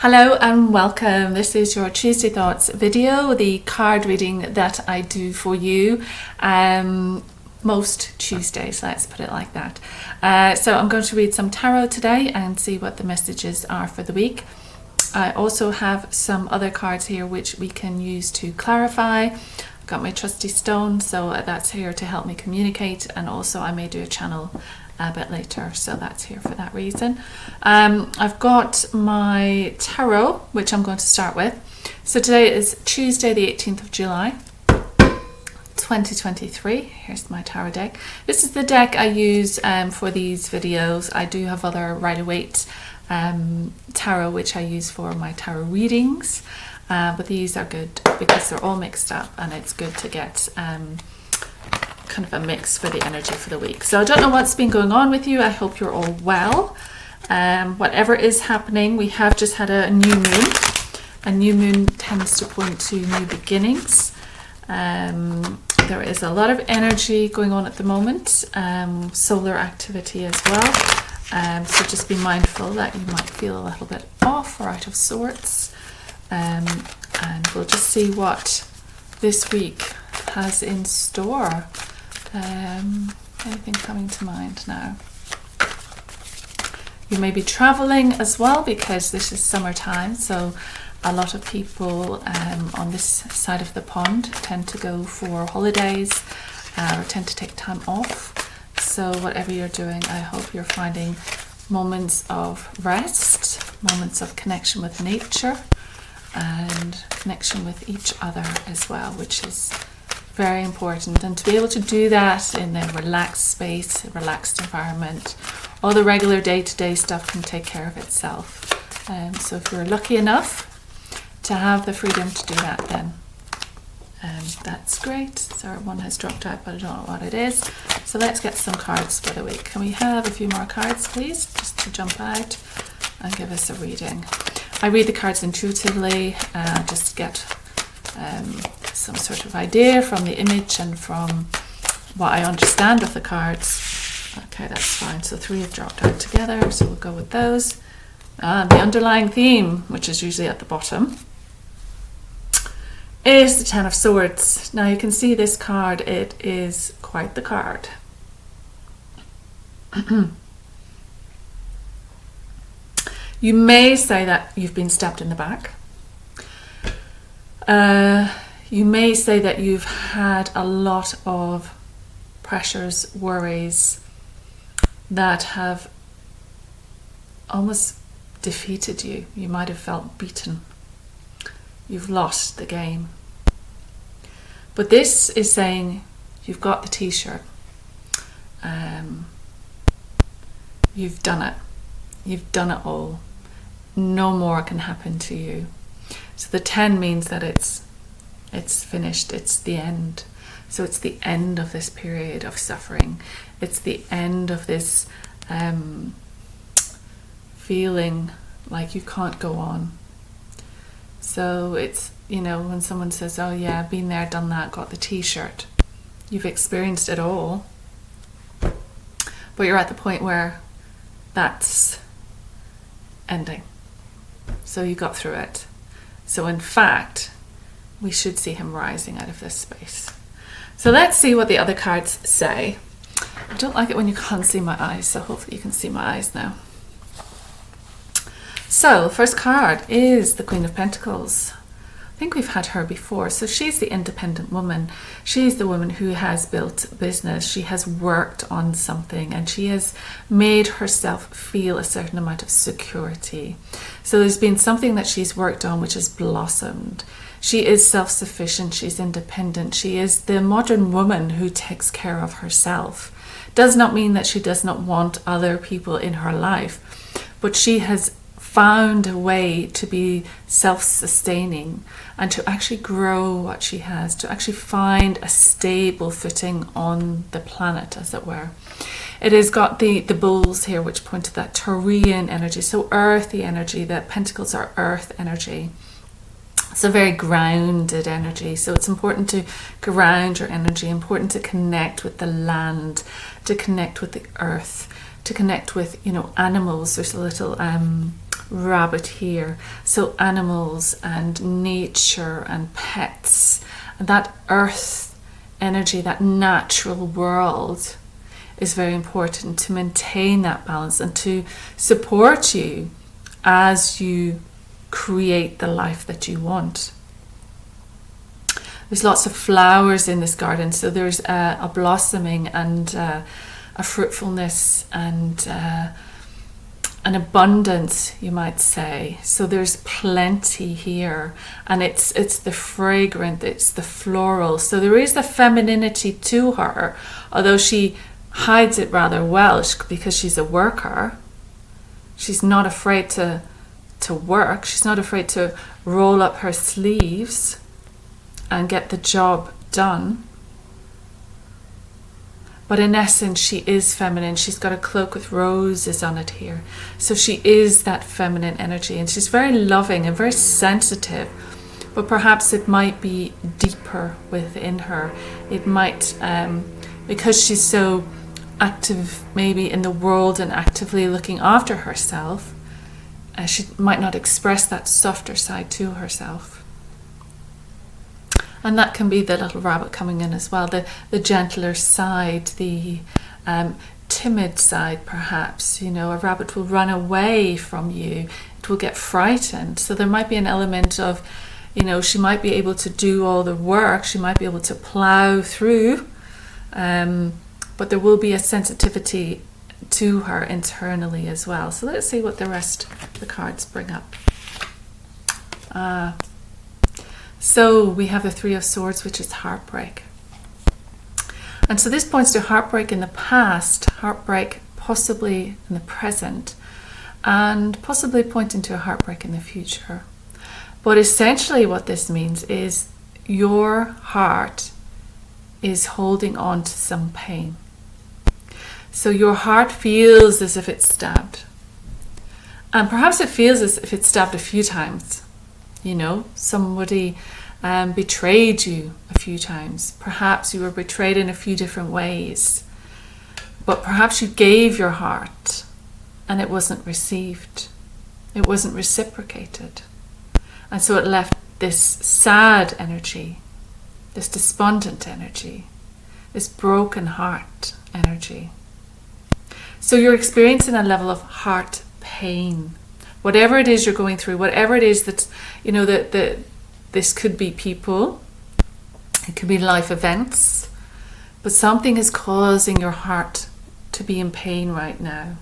Hello and welcome. This is your Tuesday Thoughts video, the card reading that I do for you most Tuesdays, let's put it like that. So I'm going to read some tarot today and see what the messages are for the week. I also have some other cards here which we can use to clarify. I've got my trusty stone, so that's here to help me communicate, and also I may do a channel a bit later, so that's here for that reason. I've got my tarot, which I'm going to start with. So today is Tuesday the 18th of July 2023. Here's my tarot deck. This is the deck I use for these videos. I do have other Rider-Waite tarot which I use for my tarot readings, but these are good because they're all mixed up, and it's good to get kind of a mix for the energy for the week. So I don't know what's been going on with you. I hope you're all well. Whatever is happening, we have just had a new moon. A new moon tends to point to new beginnings. There is a lot of energy going on at the moment, solar activity as well. So just be mindful that you might feel a little bit off or out of sorts. And we'll just see what this week has in store. Anything coming to mind now? You may be traveling as well because this is summertime, so a lot of people on this side of the pond tend to go for holidays or tend to take time off. So whatever you're doing, I hope you're finding moments of rest, moments of connection with nature and connection with each other as well, which is very important. And to be able to do that in a relaxed space, a relaxed environment, all the regular day-to-day stuff can take care of itself. So if you're lucky enough to have the freedom to do that, then that's great. So one has dropped out, but I don't know what it is. So let's get some cards for the week. Can we have a few more cards, please, just to jump out and give us a reading? I read the cards intuitively, just get some sort of idea from the image and from what I understand of the cards. Okay, that's fine. So 3 have dropped out together, so we'll go with those. The underlying theme, which is usually at the bottom, is the 10 of Swords. Now you can see this card, it is quite the card. You may say that you've been stabbed in the back. You may say that you've had a lot of pressures, worries that have almost defeated you. You might have felt beaten. You've lost the game. But this is saying you've got the t-shirt. You've done it. You've done it all. No more can happen to you. So the 10 means that it's finished, it's the end. So it's the end of this period of suffering. It's the end of this feeling like you can't go on. So it's, you know, when someone says, oh yeah, been there, done that, got the t-shirt. You've experienced it all. But you're at the point where that's ending. So you got through it. So in fact, we should see him rising out of this space. So let's see what the other cards say. I don't like it when you can't see my eyes, so hopefully you can see my eyes now. So the first card is the Queen of Pentacles. I think we've had her before. So she's the independent woman. She's the woman who has built a business. She has worked on something and she has made herself feel a certain amount of security. So there's been something that she's worked on which has blossomed. She is self-sufficient. She's independent. She is the modern woman who takes care of herself. Does not mean that she does not want other people in her life, but she has found a way to be self-sustaining and to actually grow what she has, to actually find a stable footing on the planet, as it were. It has got the bulls here, which point to that Taurian energy, so earthy energy. The pentacles are earth energy. It's a very grounded energy, so it's important to ground your energy, important to connect with the land, to connect with the earth, to connect with, you know, animals. There's a little rabbit here. So animals and nature and pets and that earth energy, that natural world is very important to maintain that balance and to support you as you create the life that you want. There's lots of flowers in this garden, so there's a blossoming and a fruitfulness and an abundance, you might say. So there's plenty here, and it's the fragrant, it's the floral. So there is a femininity to her, although she hides it rather well because she's a worker. She's not afraid to work. She's not afraid to roll up her sleeves and get the job done. But in essence, she is feminine. She's got a cloak with roses on it here. So she is that feminine energy, and she's very loving and very sensitive. But perhaps it might be deeper within her. It might, because she's so active maybe in the world and actively looking after herself, she might not express that softer side to herself. And that can be the little rabbit coming in as well, the gentler side, the timid side perhaps. You know, a rabbit will run away from you, it will get frightened. So there might be an element of, you know, she might be able to do all the work, she might be able to plow through, but there will be a sensitivity to her internally as well. So let's see what the rest of the cards bring up. So we have the Three of Swords, which is heartbreak. And so this points to heartbreak in the past, heartbreak possibly in the present, and possibly pointing to a heartbreak in the future. But essentially what this means is your heart is holding on to some pain. So your heart feels as if it's stabbed. And perhaps it feels as if it's stabbed a few times. You know, somebody betrayed you a few times. Perhaps you were betrayed in a few different ways. But perhaps you gave your heart and it wasn't received. It wasn't reciprocated. And so it left this sad energy, this despondent energy, this broken heart energy. So you're experiencing a level of heart pain. Whatever it is you're going through, whatever it is that's, you know, this could be people, it could be life events, but something is causing your heart to be in pain right now.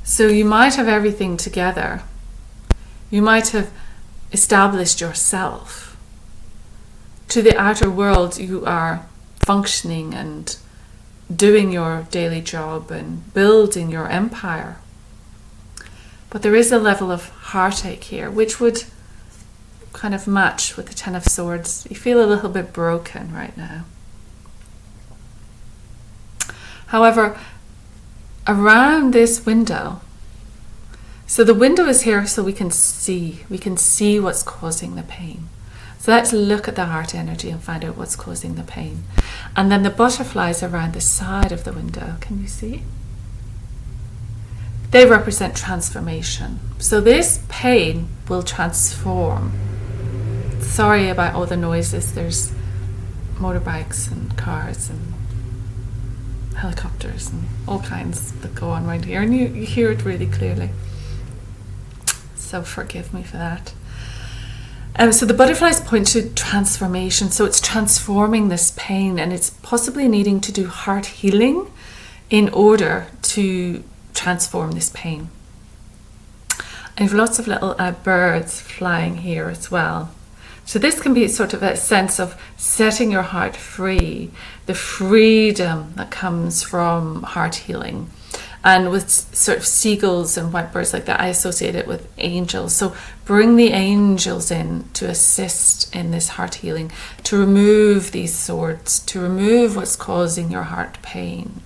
So you might have everything together. You might have established yourself. To the outer world, you are functioning and doing your daily job and building your empire. But there is a level of heartache here, which would kind of match with the Ten of Swords. You feel a little bit broken right now. However, around this window, so the window is here so we can see what's causing the pain. So let's look at the heart energy and find out what's causing the pain. And then the butterflies around the side of the window, can you see? They represent transformation. So this pain will transform. Sorry about all the noises. There's motorbikes and cars and helicopters and all kinds that go on right here. And you hear it really clearly. So forgive me for that. So the butterflies point to transformation. So it's transforming this pain, and it's possibly needing to do heart healing in order to transform this pain. And you have lots of little birds flying here as well. So this can be sort of a sense of setting your heart free, the freedom that comes from heart healing. And with sort of seagulls and white birds like that, I associate it with angels. So bring the angels in to assist in this heart healing, to remove these swords, to remove what's causing your heart pain.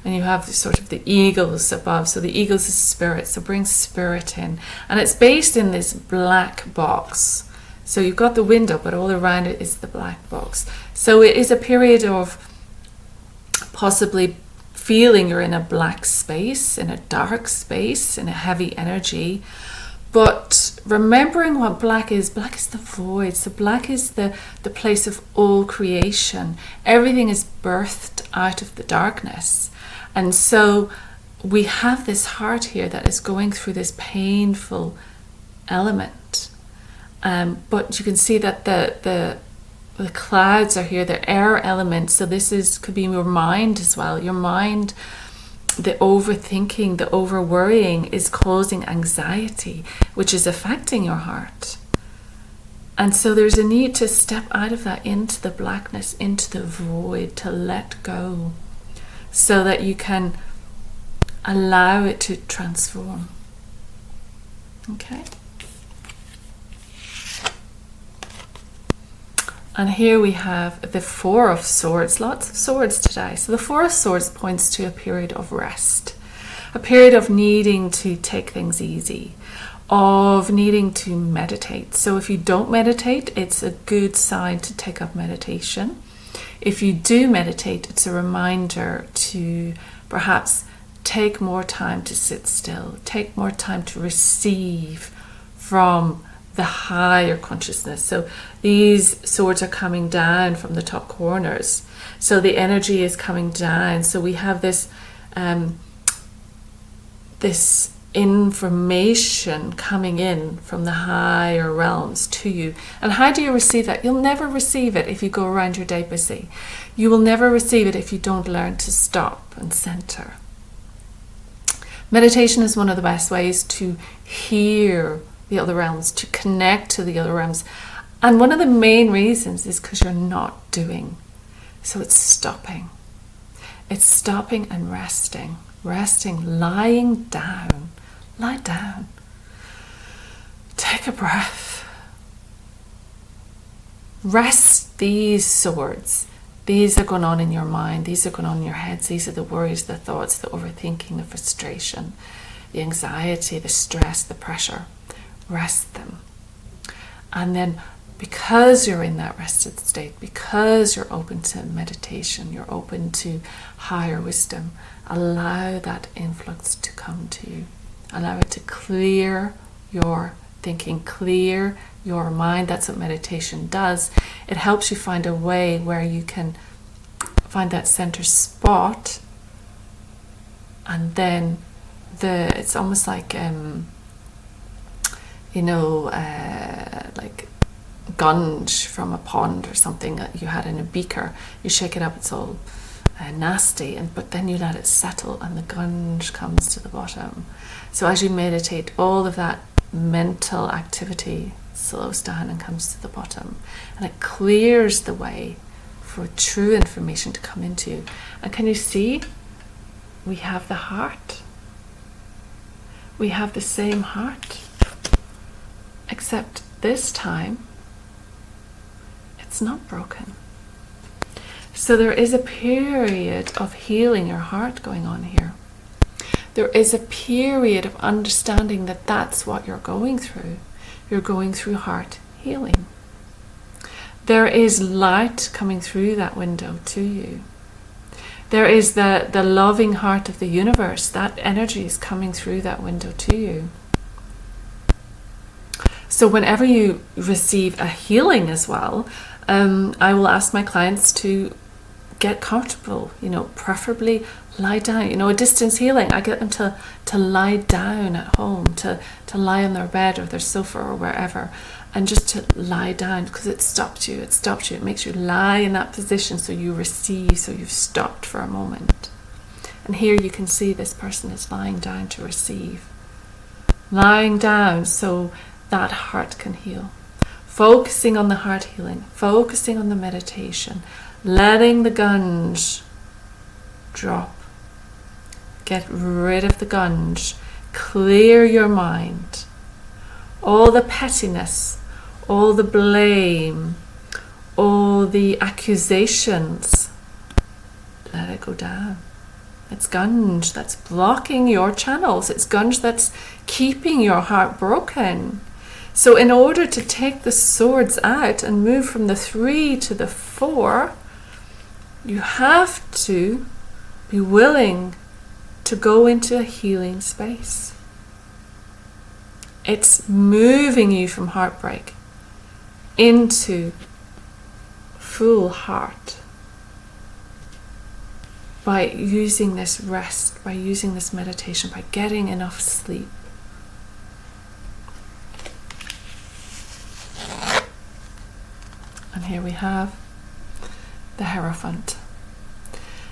And you have sort of the eagles above. So the eagles is spirit. So bring spirit in. And it's based in this black box. So you've got the window, but all around it is the black box. So it is a period of possibly feeling you're in a black space, in a dark space, in a heavy energy. But remembering what black is the void. So black is the place of all creation. Everything is birthed out of the darkness. And so we have this heart here that is going through this painful element. But you can see that the clouds are here, the air element. So could be your mind as well. Your mind, the overthinking, the over worrying is causing anxiety, which is affecting your heart. And so there's a need to step out of that into the blackness, into the void, to let go, so that you can allow it to transform. Okay? And here we have the Four of Swords, lots of swords today. So the Four of Swords points to a period of rest, a period of needing to take things easy, of needing to meditate. So if you don't meditate, it's a good sign to take up meditation. If you do meditate, it's a reminder to perhaps take more time to sit still, take more time to receive from the higher consciousness. So these swords are coming down from the top corners. So the energy is coming down. So we have this this information coming in from the higher realms to you. And how do you receive that? You'll never receive it if you go around your day busy. You will never receive it if you don't learn to stop and center. Meditation is one of the best ways to hear the other realms, to connect to the other realms. And one of the main reasons is because you're not doing. So it's stopping. It's stopping and resting. Resting, lying down. Lie down. Take a breath. Rest these swords. These are going on in your mind. These are going on in your heads. These are the worries, the thoughts, the overthinking, the frustration, the anxiety, the stress, the pressure. Rest them. And then because you're in that rested state, because you're open to meditation, you're open to higher wisdom, allow that influx to come to you. Allow it to clear your thinking, clear your mind. That's what meditation does. It helps you find a way where you can find that center spot, and then it's almost like like gunge from a pond or something that you had in a beaker. You shake it up, it's all nasty, but then you let it settle and the gunge comes to the bottom. So as you meditate, all of that mental activity slows down and comes to the bottom, and it clears the way for true information to come into you. And can you see? We have the heart. We have the same heart, except this time it's not broken. So there is a period of healing your heart going on here. There is a period of understanding that that's what you're going through. You're going through heart healing. There is light coming through that window to you. There is the loving heart of the universe. That energy is coming through that window to you. So whenever you receive a healing as well, I will ask my clients to get comfortable, preferably lie down. A distance healing, I get them to lie down at home, to lie on their bed or their sofa or wherever, and just to lie down, because it stops you. It makes you lie in that position, so you receive, so you've stopped for a moment. And here you can see this person is lying down to receive. Lying down so that heart can heal. Focusing on the heart healing, focusing on the meditation, letting the gunge drop. Get rid of the gunge. Clear your mind. All the pettiness, all the blame, all the accusations, let it go down. It's gunge that's blocking your channels. It's gunge that's keeping your heart broken. So in order to take the swords out and move from the 3 to the 4, you have to Be willing to go into a healing space. It's moving you from heartbreak into full heart by using this rest, by using this meditation, by getting enough sleep. And here we have the Hierophant.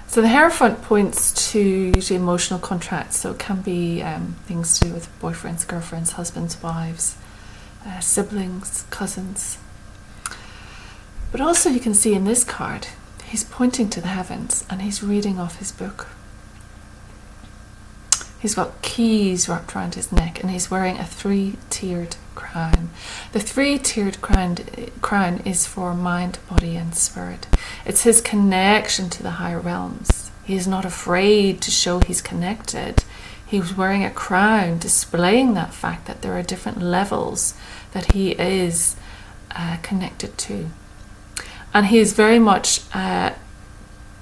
So the Hierophant points to usually emotional contracts, so it can be things to do with boyfriends, girlfriends, husbands, wives, siblings, cousins. But also you can see in this card, he's pointing to the heavens and he's reading off his book. He's got keys wrapped around his neck and he's wearing a 3-tiered crown. The 3-tiered crown is for mind, body and spirit. It's his connection to the higher realms. He is not afraid to show he's connected. He was wearing a crown displaying that fact that there are different levels that he is connected to. And he is very much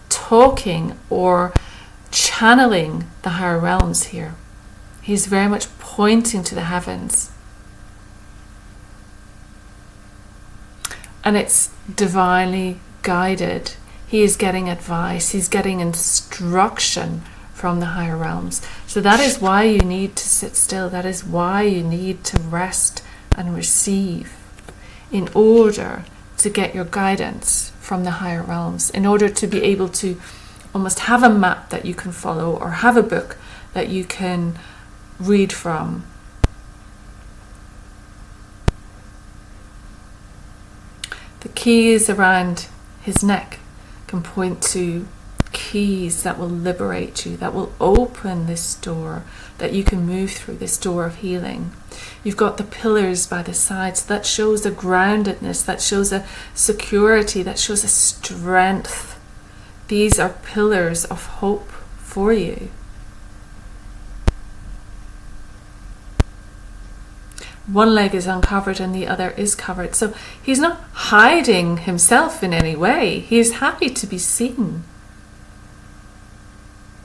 talking or channeling the higher realms here. He's very much pointing to the heavens. And it's divinely guided. He is getting advice. He's getting instruction from the higher realms. So that is why you need to sit still. That is why you need to rest and receive in order to get your guidance from the higher realms, in order to be able to almost have a map that you can follow or have a book that you can read from. The keys around his neck can point to keys that will liberate you, that will open this door, that you can move through, this door of healing. You've got the pillars by the sides. That shows a groundedness, that shows a security, that shows a strength. These are pillars of hope for you. One leg is uncovered and the other is covered. So he's not hiding himself in any way. He is happy to be seen.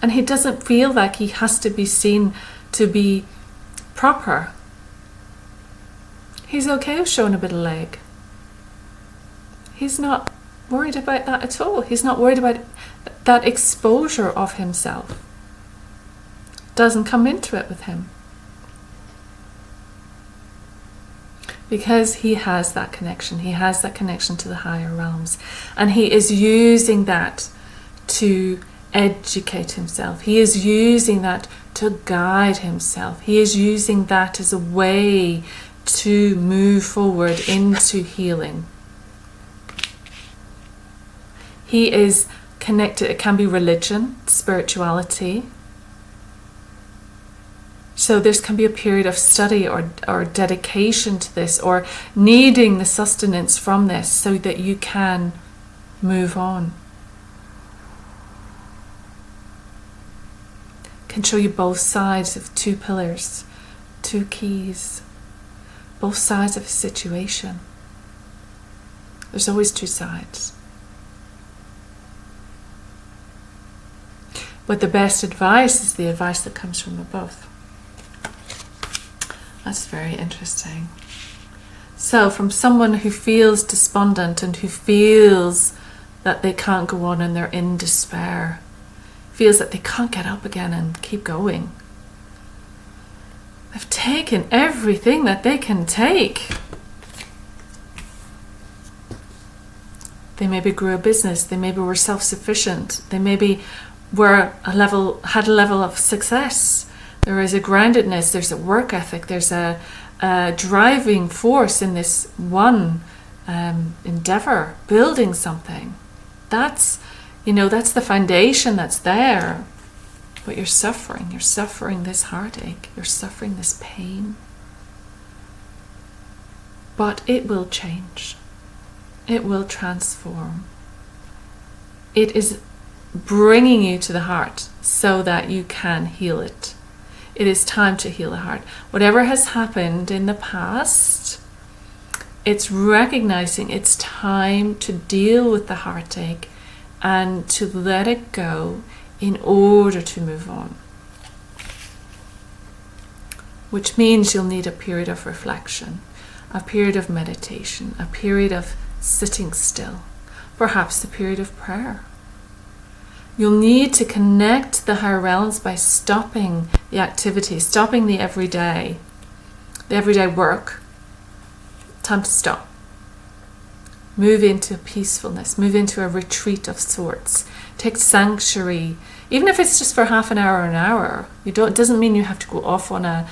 And he doesn't feel like he has to be seen to be proper. He's okay with showing a bit of leg. He's not worried about that at all. He's not worried about that exposure of himself. Doesn't come into it with him. Because he has that connection. He has that connection to the higher realms. And he is using that to educate himself. He is using that to guide himself. He is using that as a way to move forward into healing. He is connected. It can be religion, spirituality. So this can be a period of study or dedication to this, or needing the sustenance from this so that you can move on. Can show you both sides of 2 pillars, 2 keys, both sides of a situation. There's always 2 sides. But the best advice is the advice that comes from above. That's very interesting. So from someone who feels despondent and who feels that they can't go on and they're in despair, feels that they can't get up again and keep going. They've taken everything that they can take. They maybe grew a business, they maybe were self-sufficient, they maybe had a level of success. There is a groundedness, there's a work ethic, there's a driving force in this one endeavor, building something. That's the foundation that's there. But you're suffering this heartache, you're suffering this pain. But it will change. It will transform. It is bringing you to the heart so that you can heal it. It is time to heal the heart. Whatever has happened in the past, it's recognizing it's time to deal with the heartache and to let it go in order to move on. Which means you'll need a period of reflection, a period of meditation, a period of sitting still, perhaps a period of prayer. You'll need to connect the higher realms by stopping the activity, stopping the everyday work. Time to stop. Move into peacefulness, move into a retreat of sorts. Take sanctuary, even if it's just for half an hour or an hour. It doesn't mean you have to go off on a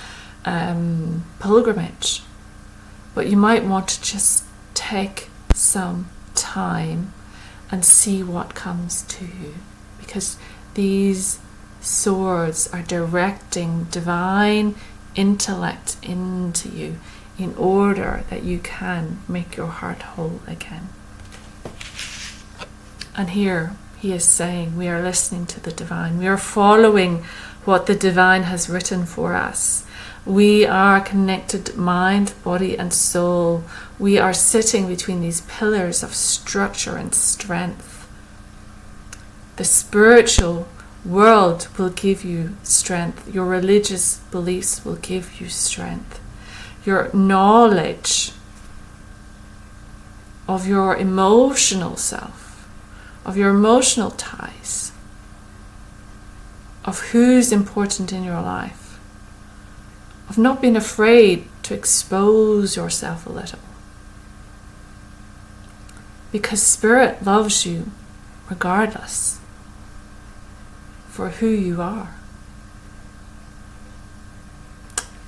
pilgrimage, but you might want to just take some time and see what comes to you, because these swords are directing divine intellect into you in order that you can make your heart whole again. And here he is saying we are listening to the divine. We are following what the divine has written for us. We are connected mind, body and soul. We are sitting between these pillars of structure and strength. The spiritual world will give you strength. Your religious beliefs will give you strength. Your knowledge of your emotional self, of your emotional ties, of who's important in your life, of not being afraid to expose yourself a little. Because Spirit loves you regardless for who you are.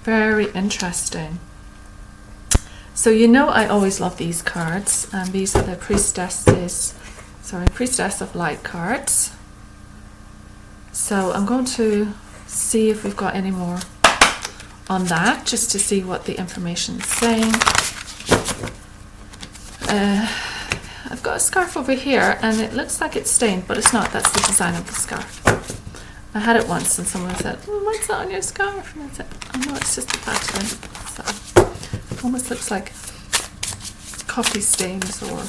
Very interesting. So I always love these cards, and these are the Priestess of Light cards. So I'm going to see if we've got any more on that, just to see what the information is saying. I've got a scarf over here and it looks like it's stained, but it's not. That's the design of the scarf. I had it once and someone said, what's that on your scarf? And I said, oh no, it's just a pattern. So it almost looks like coffee stains, or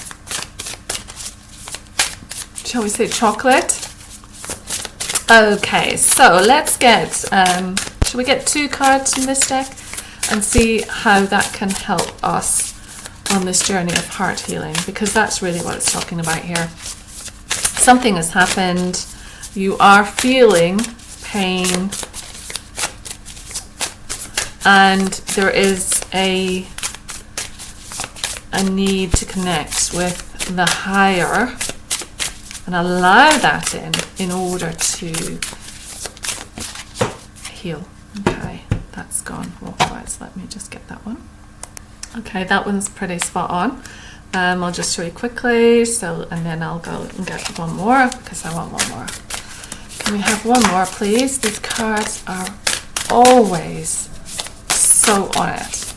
shall we say chocolate? Okay, so let's get, shall we get 2 cards from this deck and see how that can help us on this journey of heart healing, because that's really what it's talking about here. Something has happened. You are feeling pain, and there is a need to connect with the higher and allow that in order to heal. Okay, that's gone. Right, let me just get that one. Okay, that one's pretty spot on. I'll just show you quickly, and then I'll go and get one more because I want one more. Can we have one more, please? These cards are always so on it.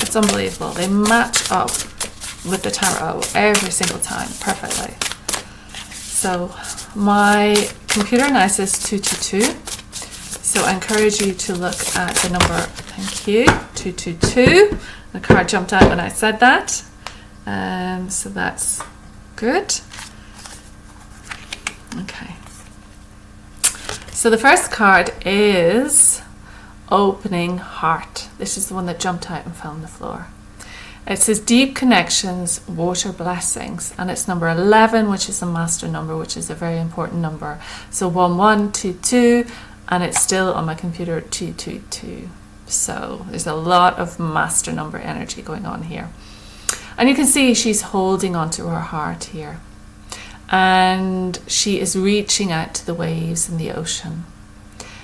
It's unbelievable. They match up with the tarot every single time perfectly. So my computer now says 222. So I encourage you to look at the number, thank you, 222. The card jumped out when I said that. So that's good. Okay. So the first card is Opening Heart. This is the one that jumped out and fell on the floor. It says Deep Connections, Water Blessings, and it's number 11, which is a master number, which is a very important number. So 1122, and it's still on my computer 222. So there's a lot of master number energy going on here. And you can see she's holding onto her heart here. And she is reaching out to the waves in the ocean.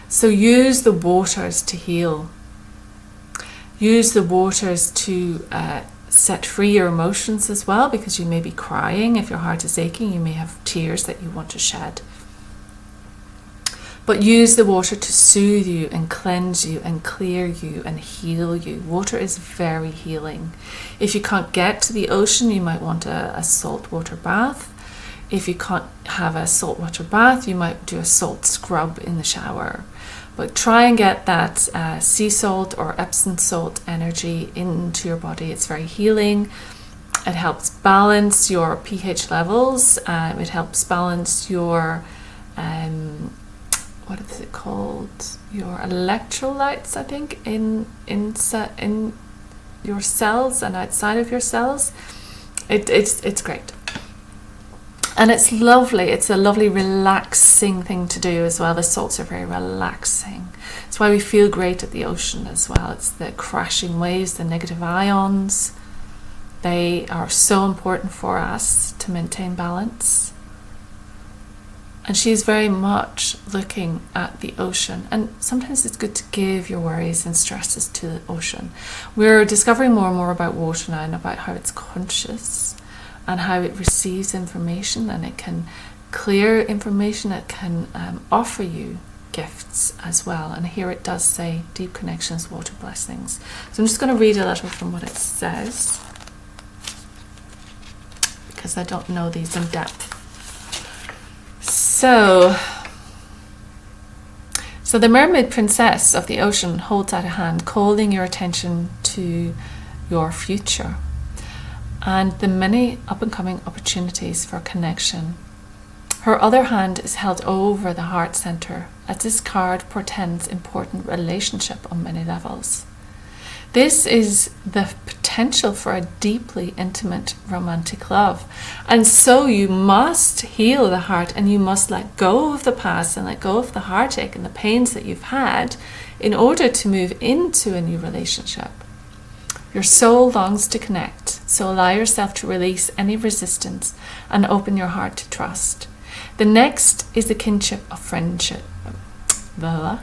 So use the waters to heal. Use the waters to set free your emotions as well, because you may be crying. If your heart is aching, you may have tears that you want to shed. But use the water to soothe you and cleanse you and clear you and heal you. Water is very healing. If you can't get to the ocean, you might want a salt water bath. If you can't have a salt water bath, you might do a salt scrub in the shower. But try and get that sea salt or Epsom salt energy into your body. It's very healing. It helps balance your pH levels. It helps balance your what is it called? Your electrolytes, I think, in your cells and outside of your cells. It's great. And it's lovely. It's a lovely relaxing thing to do as well. The salts are very relaxing. It's why we feel great at the ocean as well. It's the crashing waves, the negative ions. They are so important for us to maintain balance. And she's very much looking at the ocean. And sometimes it's good to give your worries and stresses to the ocean. We're discovering more and more about water now and about how it's conscious and how it receives information, and it can clear information. It can offer you gifts as well. And here it does say deep connections, water blessings. So I'm just going to read a little from what it says, because I don't know these in depth. So the mermaid princess of the ocean holds out a hand, calling your attention to your future and the many up-and-coming opportunities for connection. Her other hand is held over the heart center, as this card portends important relationship on many levels. This is the potential for a deeply intimate romantic love. And so you must heal the heart, and you must let go of the past and let go of the heartache and the pains that you've had in order to move into a new relationship. Your soul longs to connect, so allow yourself to release any resistance and open your heart to trust. The next is the kinship of friendship. The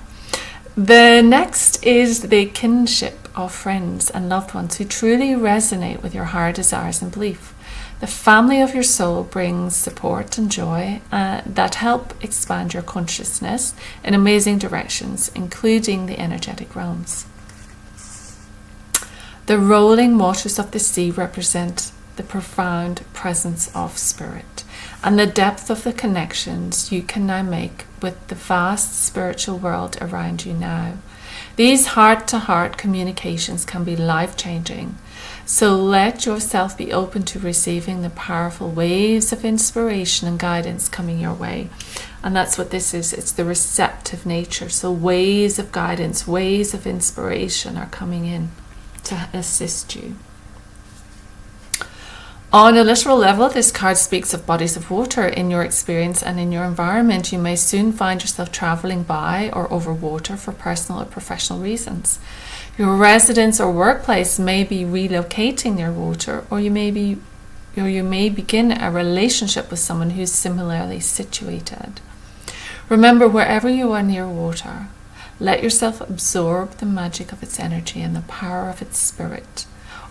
next is the kinship of friends and loved ones who truly resonate with your higher desires and belief. The family of your soul brings support and joy that help expand your consciousness in amazing directions, including the energetic realms. The rolling waters of the sea represent the profound presence of spirit and the depth of the connections you can now make with the vast spiritual world around you now. These heart-to-heart communications can be life-changing, so let yourself be open to receiving the powerful waves of inspiration and guidance coming your way. And that's what this is. It's the receptive nature. So waves of guidance, waves of inspiration are coming in to assist you. On a literal level, this card speaks of bodies of water in your experience and in your environment. You may soon find yourself traveling by or over water for personal or professional reasons. Your residence or workplace may be relocating near water, or you may begin a relationship with someone who's similarly situated. Remember, wherever you are near water, let yourself absorb the magic of its energy and the power of its spirit.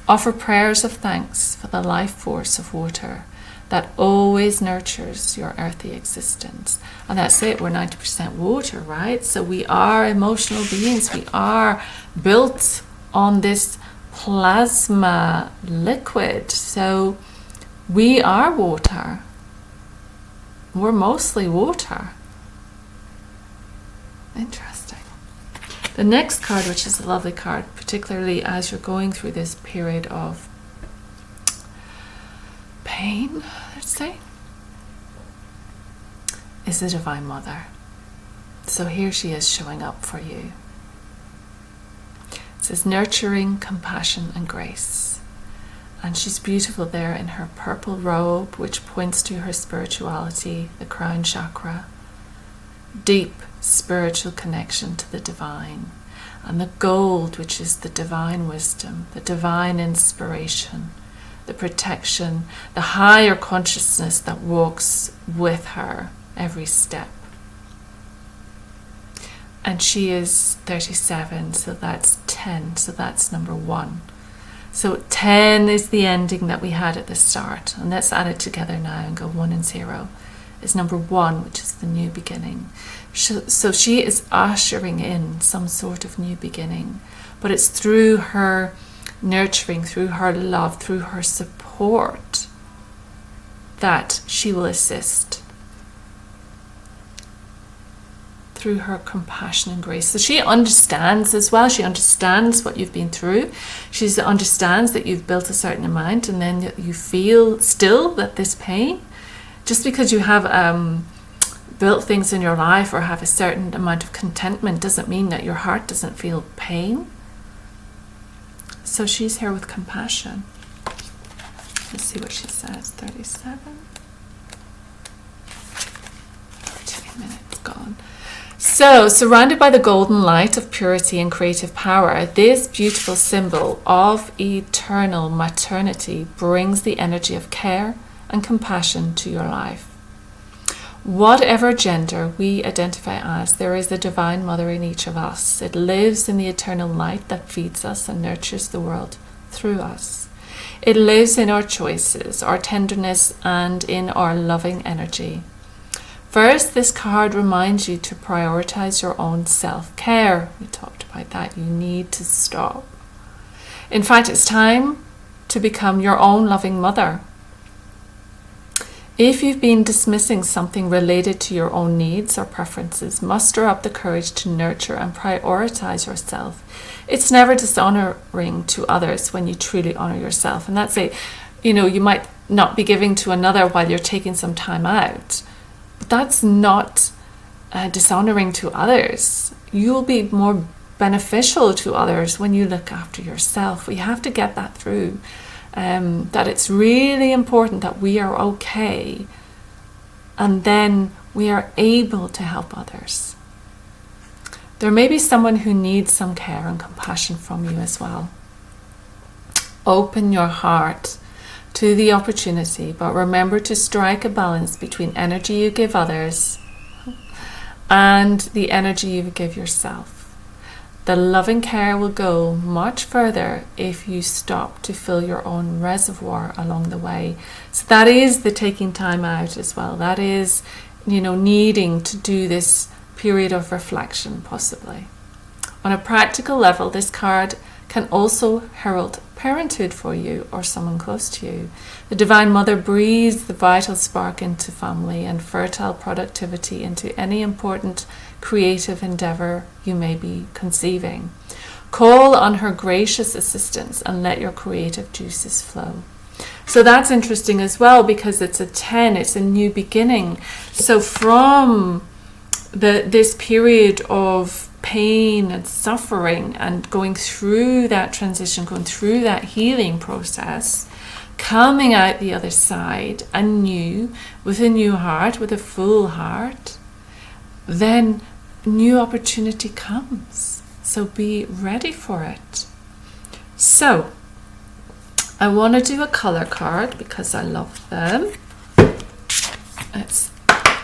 Offer prayers of thanks for the life force of water that always nurtures your earthly existence. And that's it, we're 90% water, right? So we are emotional beings. We are built on this plasma liquid. So we are water. We're mostly water. Interesting. The next card, which is a lovely card, particularly as you're going through this period of pain, let's say, is the Divine Mother. So here she is showing up for you. It says nurturing, compassion and grace. And she's beautiful there in her purple robe, which points to her spirituality, the crown chakra, deep spiritual connection to the divine, and the gold, which is the divine wisdom, the divine inspiration, the protection, the higher consciousness that walks with her every step. And she is 37, so that's 10, so that's number 1. So 10 is the ending that we had at the start, and let's add it together now and go 1 and 0 is number 1, which is the new beginning. So she is ushering in some sort of new beginning, but it's through her nurturing, through her love, through her support that she will assist, through her compassion and grace. So she understands as well. She understands what you've been through. She understands that you've built a certain amount, and then you feel still that this pain, just because you have built things in your life or have a certain amount of contentment doesn't mean that your heart doesn't feel pain. So she's here with compassion. Let's see what she says. 37. 2 minutes gone. So, surrounded by the golden light of purity and creative power, this beautiful symbol of eternal maternity brings the energy of care and compassion to your life. Whatever gender we identify as, there is a divine mother in each of us. It lives in the eternal light that feeds us and nurtures the world through us. It lives in our choices, our tenderness, and in our loving energy. First, this card reminds you to prioritize your own self-care. We talked about that. You need to stop. In fact, it's time to become your own loving mother. If you've been dismissing something related to your own needs or preferences, muster up the courage to nurture and prioritize yourself. It's never dishonoring to others when you truly honor yourself. And that's it. You know, you might not be giving to another while you're taking some time out. But that's not dishonoring to others. You'll be more beneficial to others when you look after yourself. We have to get that through. That it's really important that we are okay, and then we are able to help others. There may be someone who needs some care and compassion from you as well. Open your heart to the opportunity, but remember to strike a balance between energy you give others and the energy you give yourself. The loving care will go much further if you stop to fill your own reservoir along the way. So that is the taking time out as well. That is, needing to do this period of reflection possibly. On a practical level, this card can also herald parenthood for you or someone close to you. The Divine Mother breathes the vital spark into family and fertile productivity into any important creative endeavor you may be conceiving. Call on her gracious assistance and let your creative juices flow. So that's interesting as well, because it's a 10, it's a new beginning. So from this period of pain and suffering and going through that transition, going through that healing process, coming out the other side anew, with a new heart, with a full heart, then new opportunity comes. So be ready for it. So I want to do a color card because I love them. Let's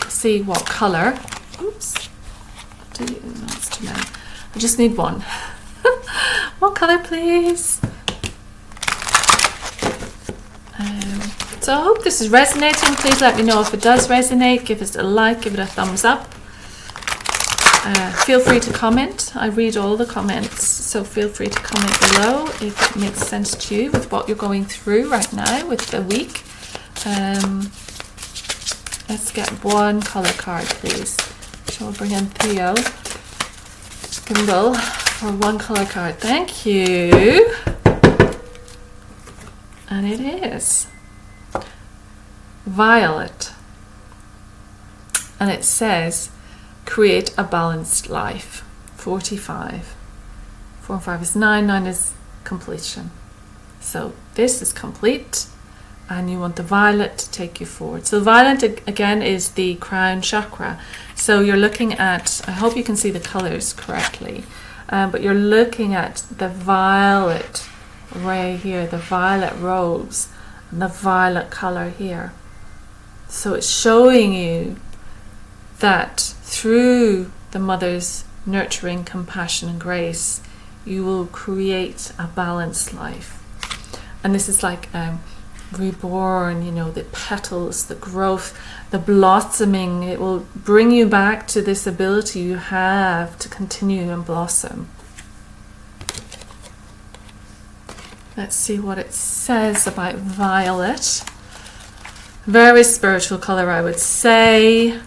see what color. Oops. That's too many. I just need one. What color, please? So I hope this is resonating. Please let me know if it does resonate. Give us a like, give it a thumbs up. Feel free to comment. I read all the comments, so feel free to comment below if it makes sense to you with what you're going through right now with the week. Let's get one color card, please. Shall we bring in Theo Gimbal for one color card? Thank you. And it is Violet. And it says, create a balanced life. 45. 4 and 5 is 9. 9 is completion. So this is complete. And you want the violet to take you forward. So violet again is the crown chakra. So you're looking at, I hope you can see the colors correctly, but you're looking at the violet ray here, the violet rose, and the violet color here. So it's showing you that through the mother's nurturing compassion and grace, you will create a balanced life. And this is like reborn, the petals, the growth, the blossoming. It will bring you back to this ability you have to continue and blossom. Let's see what it says about violet. Very spiritual color, I would say.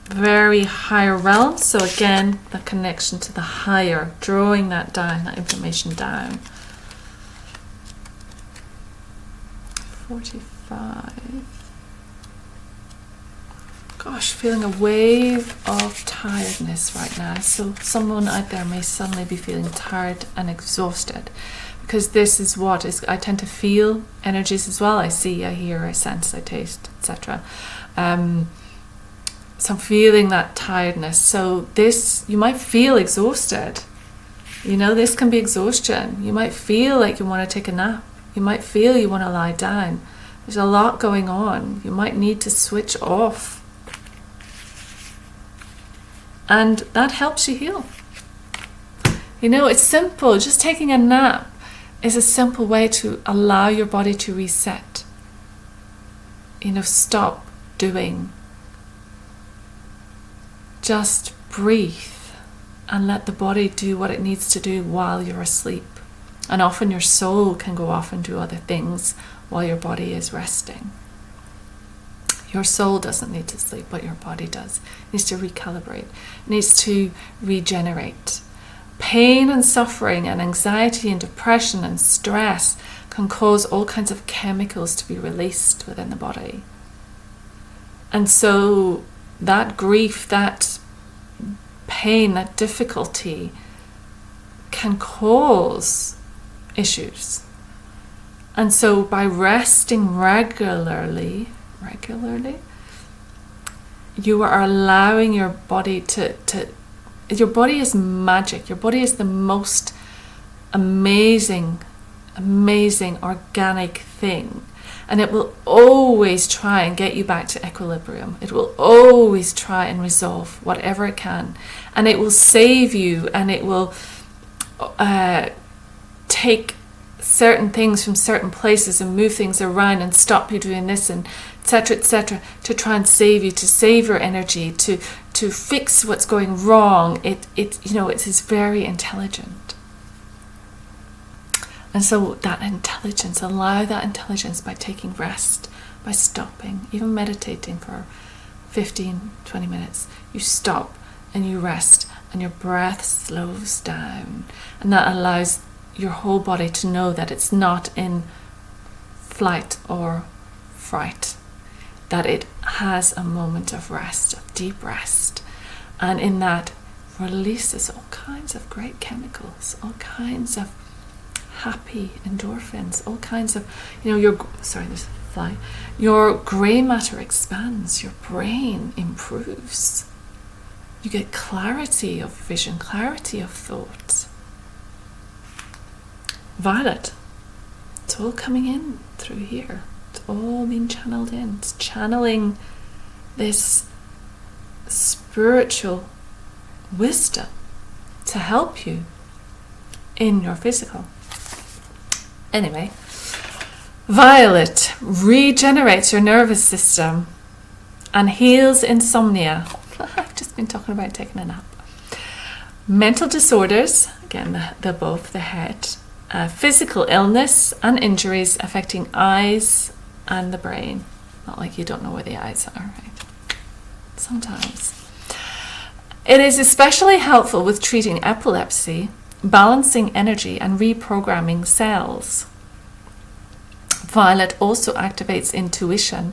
Very higher realm. So again, the connection to the higher, drawing that down, that information down. 45. gosh, feeling a wave of tiredness right now. So someone out there may suddenly be feeling tired and exhausted, because this is what is, I tend to feel energies as well. I see, I hear, I sense, I taste, etc. So I'm feeling that tiredness. So this, you might feel exhausted. You know, this can be exhaustion. You might feel like you want to take a nap. You might feel you want to lie down. There's a lot going on. You might need to switch off. And that helps you heal. You know, it's simple. Just taking a nap is a simple way to allow your body to reset. You know, stop doing. Just breathe and let the body do what it needs to do while you're asleep. And often your soul can go off and do other things while your body is resting. Your soul doesn't need to sleep, but your body does. It needs to recalibrate. It needs to regenerate. Pain and suffering and anxiety and depression and stress can cause all kinds of chemicals to be released within the body. And so that grief, that pain, that difficulty can cause issues. And so by resting regularly, you are allowing your body to your body is magic. Your body is the most amazing organic thing. And it will always try and get you back to equilibrium. It will always try and resolve whatever it can. And it will save you, and it will take certain things from certain places and move things around and stop you doing this, and etc., to try and save you, to save your energy, to fix what's going wrong. It is very intelligent. And so that intelligence, allow that intelligence by taking rest, by stopping, even meditating for 15, 20 minutes. You stop and you rest, and your breath slows down. And that allows your whole body to know that it's not in flight or fright, that it has a moment of rest, of deep rest. And in that releases all kinds of great chemicals, all kinds of happy endorphins, all kinds of, there's a fly. Your grey matter expands, your brain improves. You get clarity of vision, clarity of thought. Violet, it's all coming in through here. It's all being channeled in. It's channeling this spiritual wisdom to help you in your physical. Anyway, Violet regenerates your nervous system and heals insomnia. I've just been talking about taking a nap. Mental disorders, again, the above, the head. Physical illness and injuries affecting eyes and the brain. Not like you don't know where the eyes are, right? Sometimes. It is especially helpful with treating epilepsy, balancing energy, and reprogramming cells. Violet also activates intuition,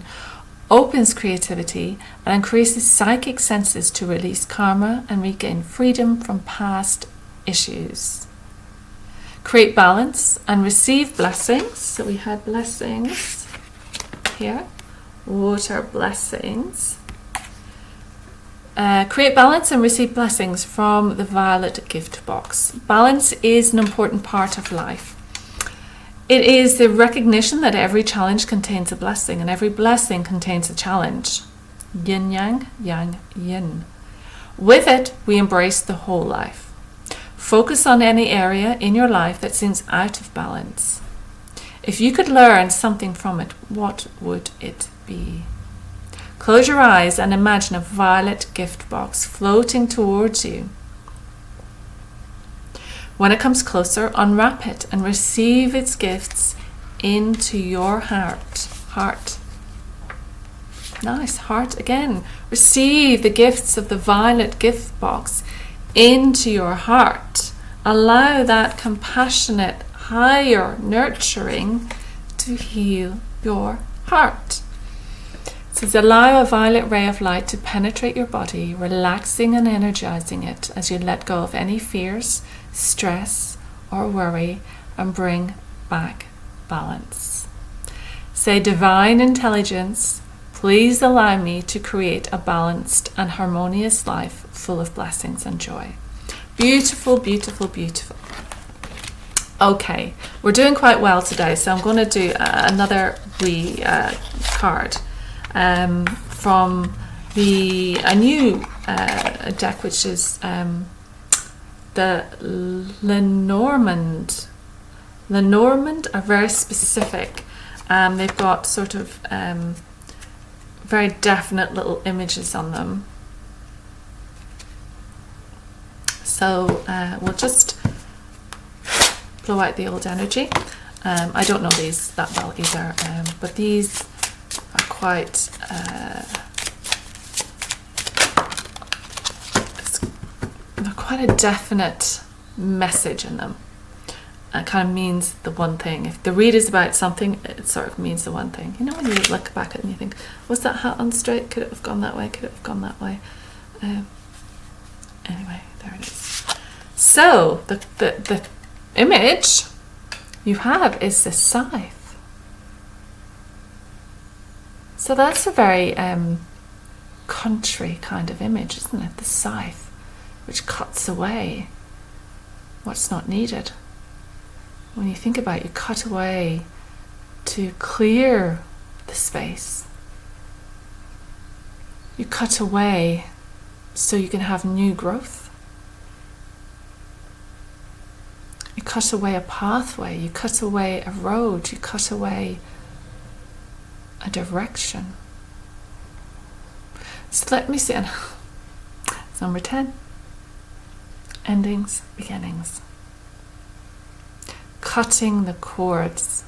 opens creativity, and increases psychic senses to release karma and regain freedom from past issues. Create balance and receive blessings. So we had blessings here. Water blessings. Create balance and receive blessings from the Violet gift box. Balance is an important part of life. It is the recognition that every challenge contains a blessing, and every blessing contains a challenge. Yin yang, yang yin. With it, we embrace the whole life. Focus on any area in your life that seems out of balance. If you could learn something from it, what would it be? Close your eyes and imagine a violet gift box floating towards you. When it comes closer, unwrap it and receive its gifts into your heart. Nice, heart again. Receive the gifts of the violet gift box into your heart. Allow that compassionate, higher nurturing to heal your heart. says, allow a violet ray of light to penetrate your body, relaxing and energizing it as you let go of any fears, stress, or worry, and bring back balance. Say, divine intelligence, please allow me to create a balanced and harmonious life full of blessings and joy. Beautiful, beautiful, beautiful. Okay, we're doing quite well today, so I'm going to do another wee card from a new deck, which is the Lenormand. Lenormand are very specific. They've got sort of very definite little images on them. So we'll just blow out the old energy. I don't know these that well either, but these are quite they're quite a definite message in them. It kind of means the one thing. If the read is about something, it sort of means the one thing. You know, when you look back at it and you think, was that hat on straight? Could it have gone that way? Could it have gone that way? Anyway, there it is. So the image you have is the scythe. So that's a very country kind of image, isn't it? The scythe, which cuts away what's not needed. When you think about it, you cut away to clear the space. You cut away so you can have new growth. You cut away a pathway, you cut away a road, you cut away a direction. So let me see. It's number 10. Endings, beginnings. Cutting the cords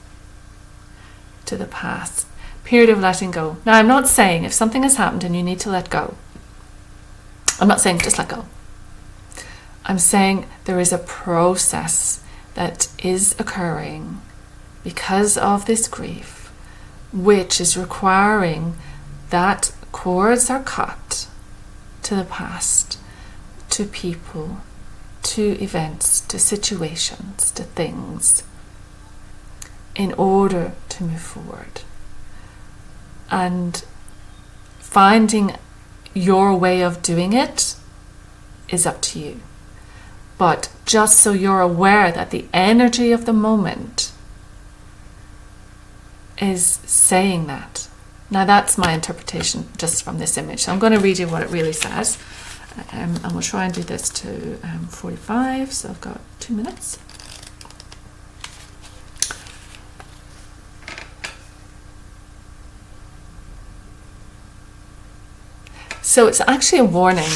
to the past. Period of letting go. Now, I'm not saying if something has happened and you need to let go, I'm not saying just let go. I'm saying there is a process that is occurring because of this grief, which is requiring that cords are cut to the past, to people, to events, to situations, to things, in order to move forward. And finding your way of doing it is up to you. But just so you're aware that the energy of the moment is saying that. Now that's my interpretation just from this image. So I'm going to read you what it really says. And we'll try and do this to 45, so I've got 2 minutes. So it's actually a warning.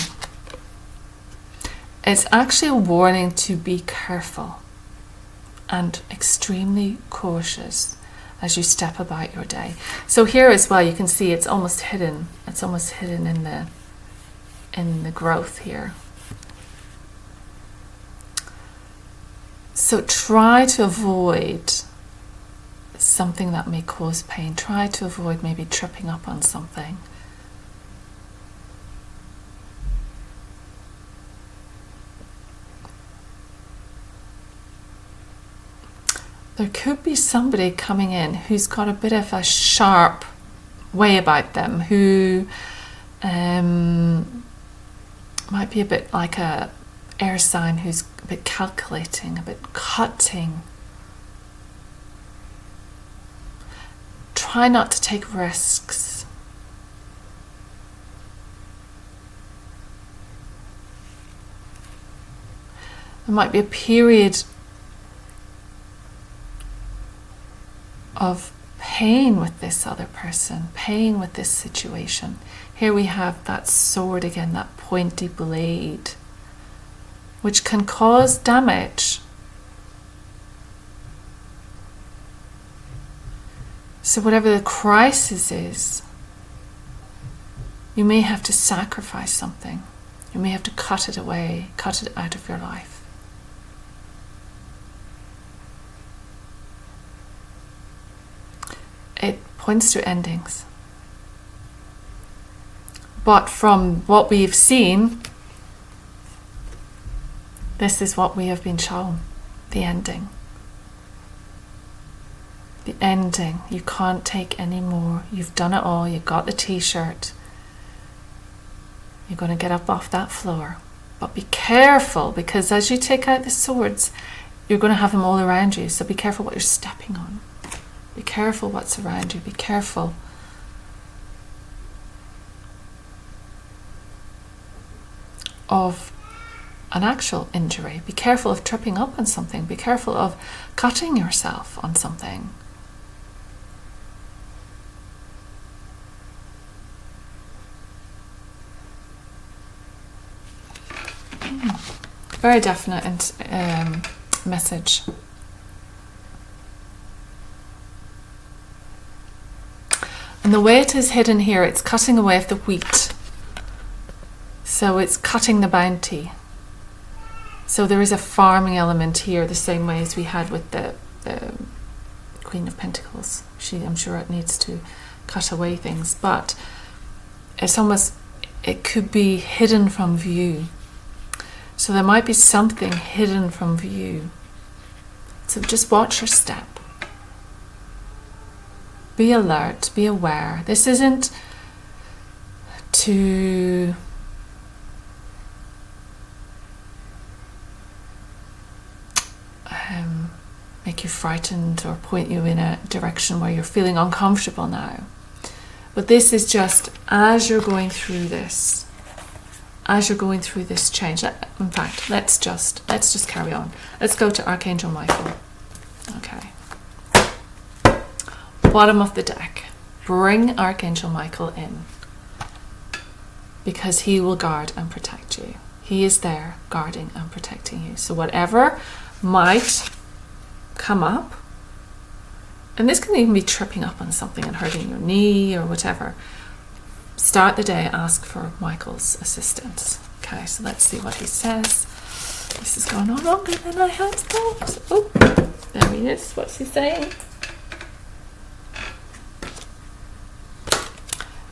It's actually a warning to be careful and extremely cautious as you step about your day. So here as well, you can see it's almost hidden. It's almost hidden in the growth here. So try to avoid something that may cause pain. Try to avoid maybe tripping up on something. There could be somebody coming in who's got a bit of a sharp way about them, who might be a bit like a air sign, who's a bit calculating, a bit cutting. Try not to take risks. There might be a period of pain with this other person, pain with this situation. Here we have that sword again, that pointy blade, which can cause damage. So whatever the crisis is, you may have to sacrifice something. You may have to cut it away, cut it out of your life. It points to endings. But from what we've seen, this is what we have been shown, the ending. The ending. You can't take any more. You've done it all. You got the t-shirt. You're going to get up off that floor. But be careful, because as you take out the swords, you're going to have them all around you. So be careful what you're stepping on. Be careful what's around you. Be careful. Of an actual injury. Be careful of tripping up on something. Be careful of cutting yourself on something. Very definite message. And the way it is hidden here, it's cutting away the wheat. So it's cutting the bounty. So there is a farming element here, the same way as we had with the Queen of Pentacles. I'm sure it needs to cut away things, but it's almost, it could be hidden from view. So there might be something hidden from view. So just watch your step. Be alert, be aware. This isn't to make you frightened or point you in a direction where you're feeling uncomfortable now. But this is just as you're going through this, change. In fact, let's just carry on. Let's go to Archangel Michael. Okay. Bottom of the deck. Bring Archangel Michael in, because he will guard and protect you. He is there guarding and protecting you. So whatever might come up, and this can even be tripping up on something and hurting your knee or whatever, start the day, ask for Michael's assistance. Okay, so let's see what he says. This is going on longer than I had thought. Oh, there he is. What's he saying?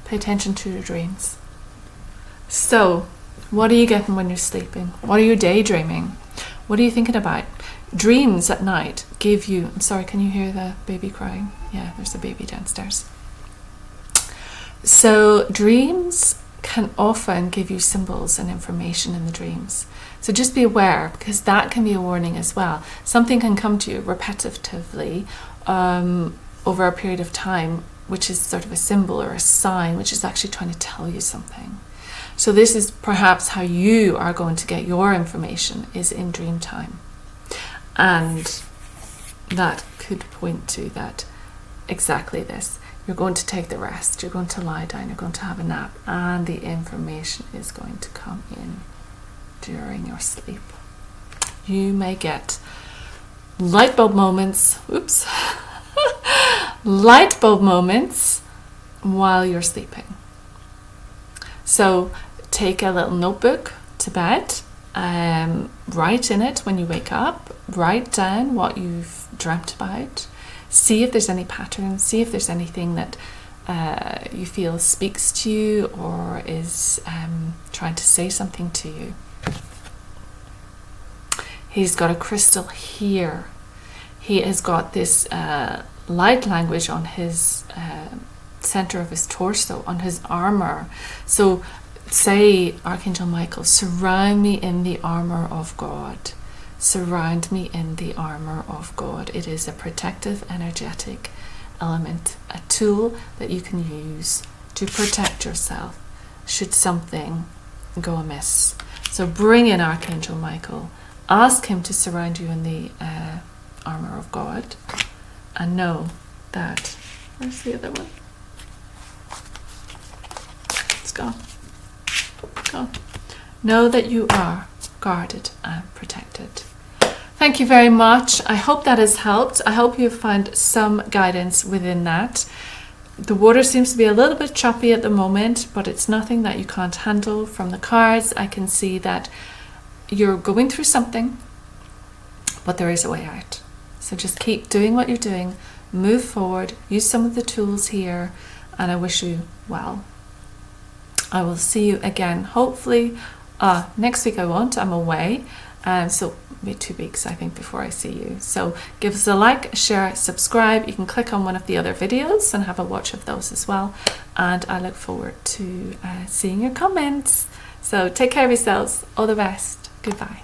Pay attention to your dreams. So, what are you getting when you're sleeping? What are you daydreaming? What are you thinking about? Dreams at night give you... I'm sorry, can you hear the baby crying? Yeah, there's a baby downstairs. So dreams can often give you symbols and information in the dreams. So just be aware, because that can be a warning as well. Something can come to you repetitively over a period of time, which is sort of a symbol or a sign, which is actually trying to tell you something. So this is perhaps how you are going to get your information, is in dream time. And that could point to that, exactly this. You're going to take the rest, you're going to lie down, you're going to have a nap, and the information is going to come in during your sleep. You may get light bulb moments, light bulb moments while you're sleeping. So take a little notebook to bed, write in it when you wake up, write down what you've dreamt about. See if there's any patterns, see if there's anything that you feel speaks to you or is trying to say something to you. He's got a crystal here. He has got this light language on his center of his torso, on his armor. So say, Archangel Michael, surround me in the armor of God. Surround me in the armor of God. It is a protective, energetic element, a tool that you can use to protect yourself should something go amiss. So bring in Archangel Michael. Ask him to surround you in the armor of God. And know that... Where's the other one? It's gone. Gone. Know that you are guarded and protected. Thank you very much. I hope that has helped. I hope you've found some guidance within that. The water seems to be a little bit choppy at the moment, but it's nothing that you can't handle. From the cards, I can see that you're going through something, but there is a way out. So just keep doing what you're doing, move forward, use some of the tools here, and I wish you well. I will see you again, hopefully. Next week I won't, I'm away. So maybe 2 weeks, I think, before I see you. So give us a like, share, subscribe. You can click on one of the other videos and have a watch of those as well. And I look forward to seeing your comments. So take care of yourselves. All the best. Goodbye.